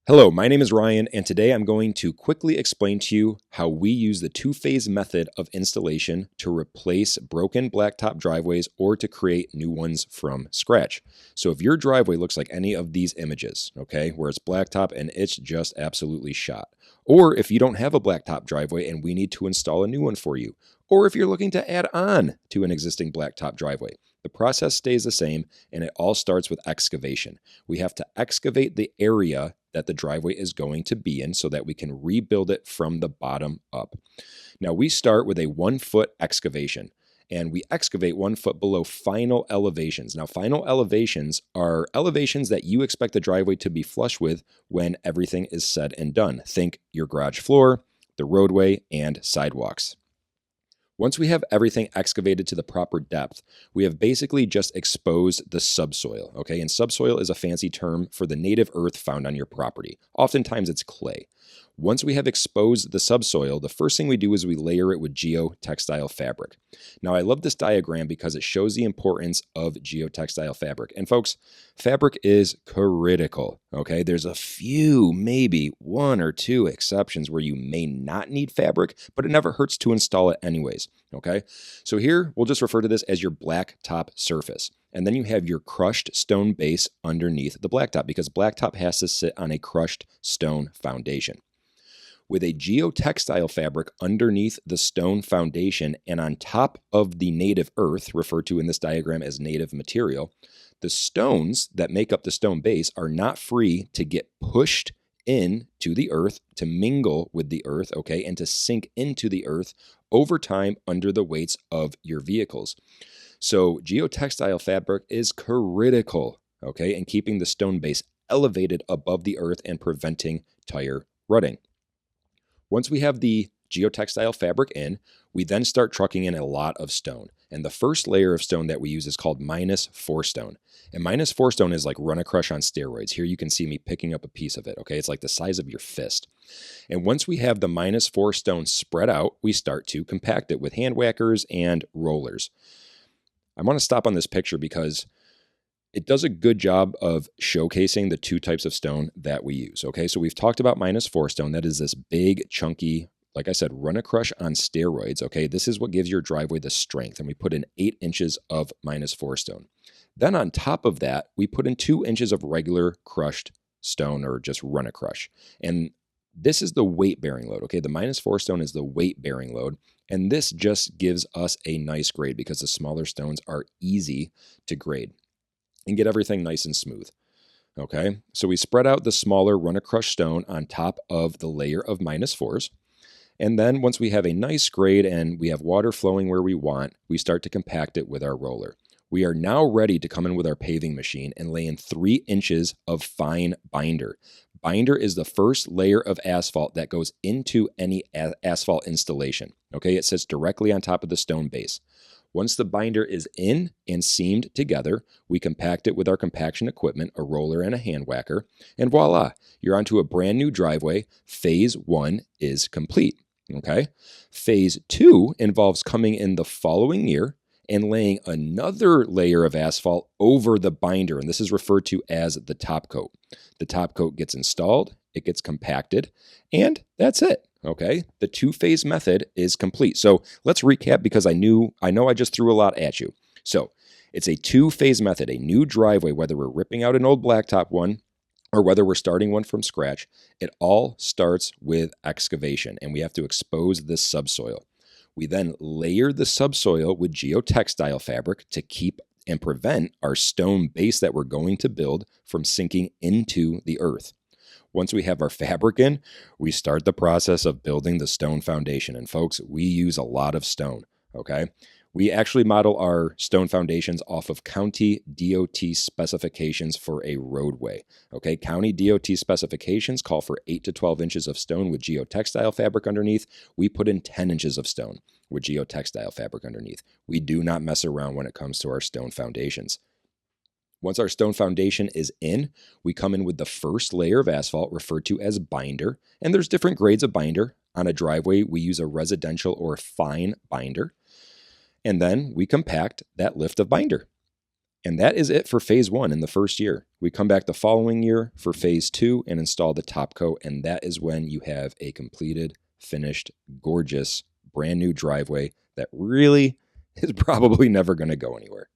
Hello, my name is Ryan, and today I'm going to quickly explain to you how we use the two-phase method of installation to replace broken blacktop driveways or to create new ones from scratch. So if your driveway looks like any of these images, okay, where it's blacktop and it's just absolutely shot, or if you don't have a blacktop driveway and we need to install a new one for you, or if you're looking to add on to an existing blacktop driveway, the process stays the same, and it all starts with excavation. We have to excavate the area that the driveway is going to be in so that we can rebuild it from the bottom up. Now, we start with a 1-foot excavation, and we excavate 1 foot below final elevations. Now, final elevations are elevations that you expect the driveway to be flush with when everything is said and done. Think your garage floor, the roadway, and sidewalks. Once we have everything excavated to the proper depth, we have basically just exposed the subsoil, okay? And subsoil is a fancy term for the native earth found on your property. Oftentimes it's clay. Once we have exposed the subsoil, the first thing we do is we layer it with geotextile fabric. Now, I love this diagram because it shows the importance of geotextile fabric. And folks, fabric is critical, okay? There's a few, maybe 1 or 2 exceptions where you may not need fabric, but it never hurts to install it anyways, okay? So here, we'll just refer to this as your blacktop surface. And then you have your crushed stone base underneath the blacktop because blacktop has to sit on a crushed stone foundation. With a geotextile fabric underneath the stone foundation and on top of the native earth, referred to in this diagram as native material, the stones that make up the stone base are not free to get pushed into the earth, to mingle with the earth, okay, and to sink into the earth over time under the weights of your vehicles. So geotextile fabric is critical, okay, in keeping the stone base elevated above the earth and preventing tire rutting. Once we have the geotextile fabric in, we then start trucking in a lot of stone. And the first layer of stone that we use is called -4 stone. And -4 stone is like run-a-crush on steroids. Here you can see me picking up a piece of it, okay? It's like the size of your fist. And once we have the -4 stone spread out, we start to compact it with hand whackers and rollers. I want to stop on this picture because it does a good job of showcasing the 2 types of stone that we use, okay? So we've talked about -4 stone. That is this big, chunky, like I said, run-a-crush on steroids, okay? This is what gives your driveway the strength, and we put in 8 inches of -4 stone. Then on top of that, we put in 2 inches of regular crushed stone or just run-a-crush. And this is the weight-bearing load, okay? The -4 stone is the weight-bearing load, and this just gives us a nice grade because the smaller stones are easy to grade and get everything nice and smooth, okay? So we spread out the smaller run-a-crush stone on top of the layer of -4s. And then once we have a nice grade and we have water flowing where we want, we start to compact it with our roller. We are now ready to come in with our paving machine and lay in 3 inches of fine binder. Binder is the first layer of asphalt that goes into any asphalt installation, okay? It sits directly on top of the stone base. Once the binder is in and seamed together, we compact it with our compaction equipment, a roller and a hand whacker, and voila, you're onto a brand new driveway. Phase 1 is complete, okay? Phase 2 involves coming in the following year and laying another layer of asphalt over the binder, and this is referred to as the top coat. The top coat gets installed, it gets compacted, and that's it. Okay, the 2-phase method is complete. So let's recap because I know I just threw a lot at you. So it's a 2-phase method, a new driveway, whether we're ripping out an old blacktop one or whether we're starting one from scratch, it all starts with excavation and we have to expose this subsoil. We then layer the subsoil with geotextile fabric to keep and prevent our stone base that we're going to build from sinking into the earth. Once we have our fabric in, we start the process of building the stone foundation. And folks, we use a lot of stone, okay? We actually model our stone foundations off of county DOT specifications for a roadway, okay? County DOT specifications call for 8 to 12 inches of stone with geotextile fabric underneath. We put in 10 inches of stone with geotextile fabric underneath. We do not mess around when it comes to our stone foundations. Once our stone foundation is in, we come in with the first layer of asphalt referred to as binder. And there's different grades of binder. On a driveway, we use a residential or fine binder. And then we compact that lift of binder. And that is it for phase 1 in the first year. We come back the following year for phase 2 and install the top coat, and that is when you have a completed, finished, gorgeous, brand new driveway that really is probably never going to go anywhere.